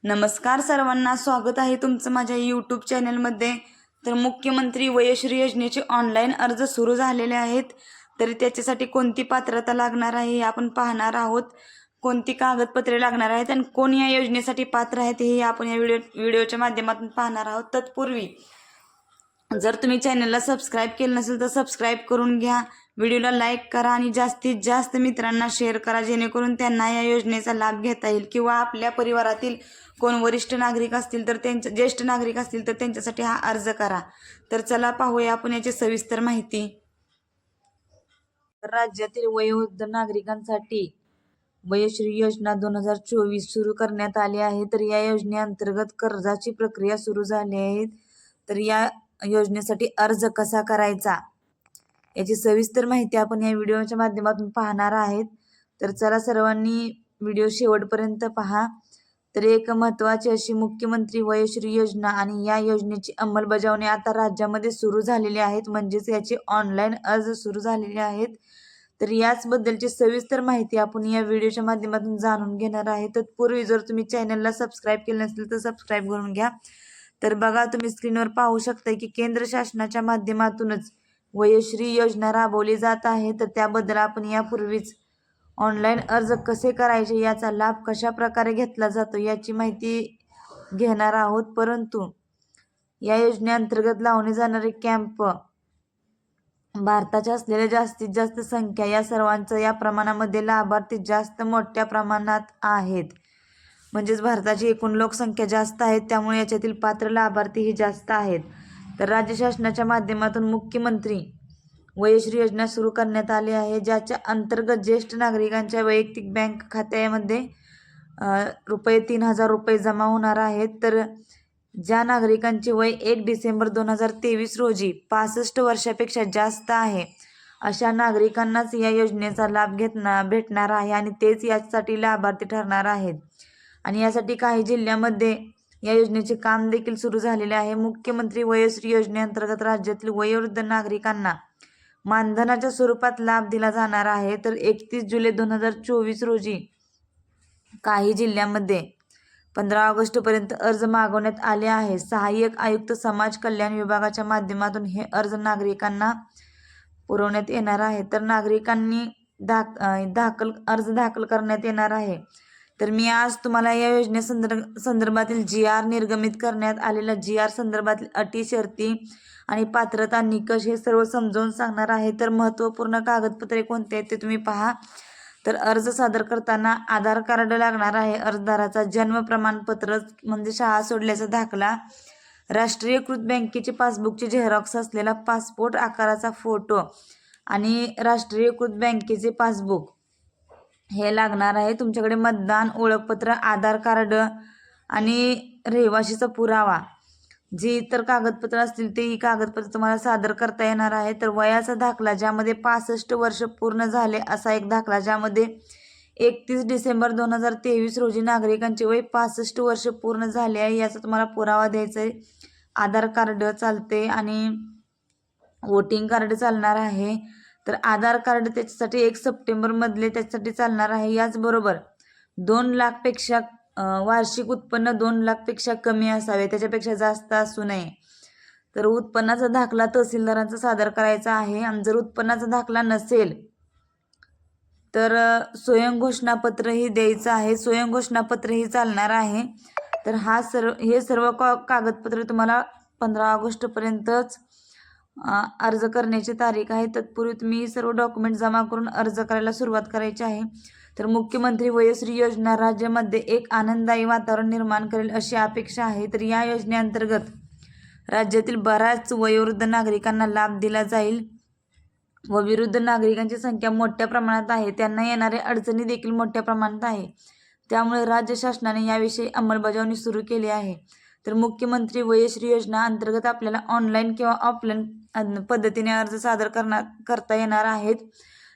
नमस्कार सर्वांना, स्वागत आहे तुमचं माझ्या यूट्यूब चॅनलमध्ये. तर मुख्यमंत्री वयश्री योजनेचे ऑनलाईन अर्ज सुरू झालेले आहेत. तर त्याच्यासाठी कोणती पात्रता लागणार आहे हे आपण पाहणार आहोत. कोणती कागदपत्रे लागणार आहेत आणि कोण या योजनेसाठी पात्र आहेत हे आपण या व्हिडिओच्या माध्यमातून पाहणार आहोत. तत्पूर्वी जर तुम्ही चॅनलला सबस्क्राईब केलं नसेल तर सबस्क्राईब करून घ्या, व्हिडिओला लाईक करा आणि जास्तीत जास्त मित्रांना शेअर करा, जेणेकरून त्यांना या योजनेचा लाभ घेता येईल. किंवा आपल्या परिवारातील कोण वरिष्ठ नागरिक असतील तर ज्येष्ठ नागरिक असतील तर त्यांच्यासाठी हा अर्ज करा. तर चला पाहूया आपण याची सविस्तर माहिती. राज्यातील वयोवृद्ध नागरिकांसाठी वयश्री योजना 2024 सुरू करण्यात आली आहे. तर या योजनेअंतर्गत कर्जाची प्रक्रिया सुरू झाली आहे. तर या योजनेसाठी अर्ज कसा करायचा याची सविस्तर माहिती आपण या व्हिडिओच्या माध्यमातून पाहणार आहेत. तर चला सर्वांनी व्हिडिओ शेवटपर्यंत पहा. तर एक महत्त्वाची अशी मुख्यमंत्री वयश्री योजना आणि या योजनेची अंमलबजावणी आता राज्यामध्ये सुरू झालेली आहेत, म्हणजेच याचे ऑनलाईन अर्ज सुरू झालेले आहेत. तर याचबद्दलची सविस्तर माहिती आपण या व्हिडिओच्या माध्यमातून जाणून घेणार आहे. तत्पूर्वी जर तुम्ही चॅनलला सबस्क्राईब केलं नसेल तर सबस्क्राईब करून घ्या. तर बघा, तुम्ही स्क्रीनवर पाहू शकता की केंद्र शासनाच्या माध्यमातूनच वयश्री योजना राबवली जात आहे. तर त्याबद्दल आपण यापूर्वीच ऑनलाईन अर्ज कसे करायचे, याचा लाभ कशा प्रकारे घेतला जातो याची माहिती घेणार आहोत. परंतु या योजनेअंतर्गत लावले जाणारे कॅम्प भारताच्या असलेल्या जास्तीत जास्त संख्या या सर्वांचं या प्रमाणामध्ये लाभार्थी जास्त मोठ्या प्रमाणात आहेत. म्हणजेच भारताची एकूण लोकसंख्या जास्त आहे, त्यामुळे याच्यातील पात्र लाभार्थीही जास्त आहेत. तर राज्य शासनाच्या माध्यमातून मुख्यमंत्री वयश्री योजना सुरू करण्यात आली आहे, ज्याच्या अंतर्गत ज्येष्ठ नागरिकांच्या वैयक्तिक बँक खात्यामध्ये ₹3,000 जमा होणार आहेत. तर ज्या नागरिकांचे वय 1 डिसेंबर 2023 रोजी 65 वर्षापेक्षा जास्त आहे अशा नागरिकांनाच या योजनेचा लाभ भेटणार आहे आणि तेच यासाठी लाभार्थी ठरणार आहेत. आणि यासाठी काही जिल्ह्यामध्ये या योजनेचे काम देखील सुरू झालेले आहे. मुख्यमंत्री वयश्री योजनेअंतर्गत राज्यातील वयोवृद्ध नागरिकांना मानधनाच्या स्वरूपात लाभ दिला जाणार आहे. तर 31 जुलै 2024 रोजी काही जिल्ह्यामध्ये 15 ऑगस्टपर्यंत अर्ज मागवण्यात आले आहे. सहाय्यक आयुक्त समाज कल्याण विभागाच्या माध्यमातून हे अर्ज नागरिकांना पुरवण्यात येणार आहे. तर नागरिकांनी अर्ज दाखल करण्यात येणार आहे. तर मी आज तुम्हाला या योजनेसंदर्भातील GR निर्गमित करण्यात आलेला GR संदर्भातील अटी, शर्ती आणि पात्रता निकष हे सर्व समजावून सांगणार आहे. तर महत्त्वपूर्ण कागदपत्रे कोणते आहेत ते तुम्ही पहा. तर अर्ज सादर करताना आधार कार्ड लागणार आहे, अर्जदाराचा जन्म प्रमाणपत्र म्हणजे शाळा सोडल्याचा दाखला, राष्ट्रीयकृत बँकेची पासबुकची झेरॉक्स असलेला पासपोर्ट आकाराचा फोटो आणि राष्ट्रीयकृत बँकेचे पासबुक हे लागणार आहे. तुमच्याकडे मतदान ओळखपत्र, आधार कार्ड आणि रहिवाशीचा पुरावा, जी इतर कागदपत्र असतील तेही कागदपत्र तुम्हाला सादर करता येणार आहे. तर वयाचा दाखला, ज्यामध्ये 65 वर्ष पूर्ण झाले असा एक दाखला, ज्यामध्ये 31 डिसेंबर 2023 रोजी नागरिकांचे वय 65 वर्ष पूर्ण झाले आहे याचा तुम्हाला पुरावा द्यायचा आहे. आधार कार्ड चालते आणि वोटिंग कार्ड चालणार आहे. तर आधार कार्ड त्याच्यासाठी 1 सप्टेंबरमधले त्याच्यासाठी चालणार आहे. याचबरोबर 2 लाखपेक्षा वार्षिक उत्पन्न 2 लाखपेक्षा कमी असावे, त्याच्यापेक्षा जास्त असू नये. तर उत्पन्नाचा दाखला तहसीलदारांचा सादर करायचा आहे. आणि जर उत्पन्नाचा दाखला नसेल तर स्वयंघोषणापत्रही द्यायचं आहे, स्वयंघोषणापत्रही चालणार आहे. तर हे सर्व कागदपत्र तुम्हाला 15 ऑगस्टपर्यंतच अर्ज करण्याची तारीख आहे. तत्पूर्वी तुम्ही सर्व डॉक्युमेंट जमा करून अर्ज करायला सुरुवात करायची आहे. तर मुख्यमंत्री वयश्री योजना राज्यामध्ये एक आनंददायी वातावरण निर्माण करेल अशी अपेक्षा आहे. तर या योजनेअंतर्गत राज्यातील बऱ्याच वयोवृद्ध नागरिकांना लाभ दिला जाईल व विरुद्ध नागरिकांची संख्या मोठ्या प्रमाणात आहे, त्यांना येणाऱ्या अडचणी देखील मोठ्या प्रमाणात आहे. त्यामुळे राज्य शासनाने याविषयी अंमलबजावणी सुरू केली आहे. तर मुख्यमंत्री वयश्री योजना अंतर्गत आपल्याला ऑनलाईन किंवा ऑफलाईन पद्धतीने अर्ज सादर करता येणार आहेत.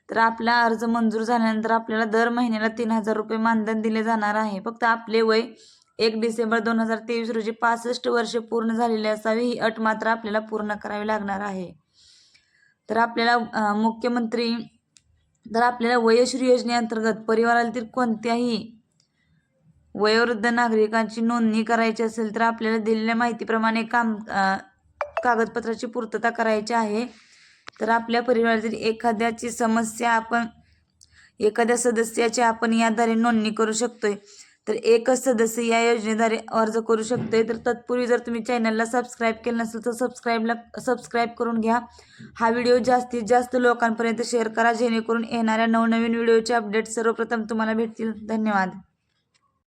तर आपला अर्ज मंजूर झाल्यानंतर आपल्याला दर महिन्याला ₹3,000 मानधन दिले जाणार आहे. फक्त आपले वय 1 डिसेंबर 2023 रोजी 65 वर्ष पूर्ण झालेले असावे, ही अट मात्र आपल्याला पूर्ण करावी लागणार आहे. तर आपल्याला वयश्री योजनेअंतर्गत परिवारातील कोणत्याही वयोवृद्ध नागरिकांची नोंदणी करायची असेल तर आपल्याला दिलेल्या माहितीप्रमाणे कागदपत्राची पूर्तता करायची आहे. तर आपल्या परिवारातील एखाद्याची समस्या एखाद्या सदस्याची आपण याद्वारे नोंदणी करू शकतोय. तर एकच सदस्य या योजनेद्वारे अर्ज करू शकतोय. तर तत्पूर्वी जर तुम्ही चॅनलला सबस्क्राईब केलं नसेल तर सबस्क्राईब करून घ्या. हा व्हिडिओ जास्तीत जास्त लोकांपर्यंत शेअर करा, जेणेकरून येणाऱ्या नवनवीन व्हिडिओचे अपडेट सर्वप्रथम तुम्हाला भेटतील. धन्यवाद.